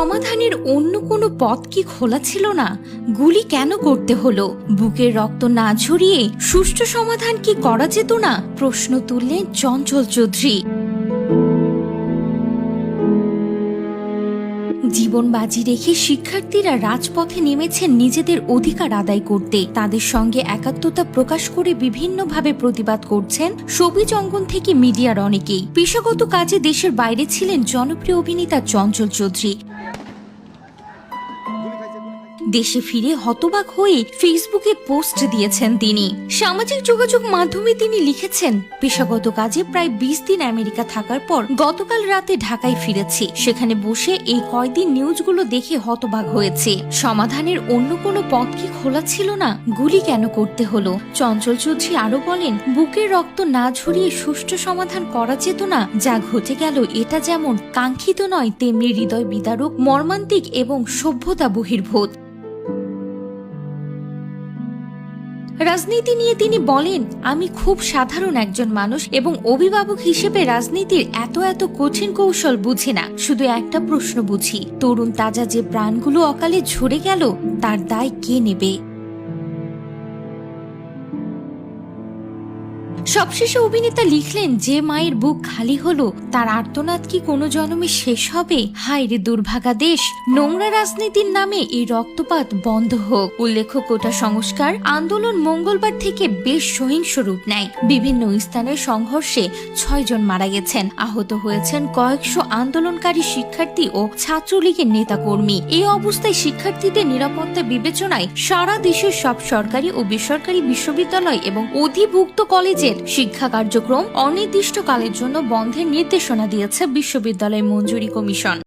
সমাধানের অন্য কোনো পথ কি খোলা ছিল না? গুলি কেন করতে হলো? বুকের রক্ত না ঝরিয়ে সুষ্ঠু সমাধান কি করা যেত না? প্রশ্ন তুললেন চঞ্চল চৌধুরী। জীবন বাজি রেখে শিক্ষার্থীরা রাজপথে নেমেছেন নিজেদের অধিকার আদায় করতে। তাদের সঙ্গে একাত্মতা প্রকাশ করে বিভিন্নভাবে প্রতিবাদ করছেন ছবিজ অঙ্গন থেকে মিডিয়ার অনেকেই। পেশাগত কাজে দেশের বাইরে ছিলেন জনপ্রিয় অভিনেতা চঞ্চল চৌধুরী। দেশে ফিরে হতবাক হয়ে ফেসবুকে পোস্ট দিয়েছেন তিনি। সামাজিক যোগাযোগ মাধ্যমে তিনি লিখেছেন, পেশাগত কাজে প্রায় 20 দিন আমেরিকা থাকার পর গতকাল রাতে ঢাকায় ফিরেছি। সেখানে বসে এই কয়দিন নিউজগুলো দেখে হতবাক হয়েছে। সমাধানের অন্য কোনো পথ কি খোলা ছিল না? গুলি কেন করতে হলো? চঞ্চল চৌধুরী আরো বলেন, বুকের রক্ত না ঝরিয়ে সুষ্ঠু সমাধান করা যেত না? যা ঘটে গেল এটা যেমন কাঙ্ক্ষিত নয়, তেমনি হৃদয় বিদারক, মর্মান্তিক এবং সভ্যতা বহির্ভূত। রাজনীতি নিয়ে তিনি বলেন, আমি খুব সাধারণ একজন মানুষ এবং অভিভাবক হিসেবে রাজনীতির এত কঠিন কৌশল বুঝি না। শুধু একটা প্রশ্ন বুঝি, তরুণ তাজা যে প্রাণগুলো অকালে ঝরে গেল তার দায় কে নেবে? সবশেষে অভিনেতা লিখলেন, যে মায়ের বুক খালি হলো তার আর্তনাদ কি কোনো জন্মে শেষ হবে? হায় রে দুর্ভাগা দেশ, নোংরা রাজনীতির নামে এই রক্তপাত বন্ধ হোক। উল্লেখ্য, কোটা সংস্কার আন্দোলন মঙ্গলবার থেকে বেশ সহিংস রূপ নেয়। বিভিন্ন স্থানের সংঘর্ষে 6 জন মারা গেছেন, আহত হয়েছেন কয়েকশো আন্দোলনকারী শিক্ষার্থী ও ছাত্রলীগের নেতাকর্মী। এই অবস্থায় শিক্ষার্থীদের নিরাপত্তা বিবেচনায় সারা দেশের সব সরকারি ও বেসরকারি বিশ্ববিদ্যালয় এবং অধিভুক্ত কলেজের শিক্ষা কার্যক্রম অনির্দিষ্টকালের জন্য বন্ধের নির্দেশনা দিয়েছে বিশ্ববিদ্যালয় মঞ্জুরি কমিশন।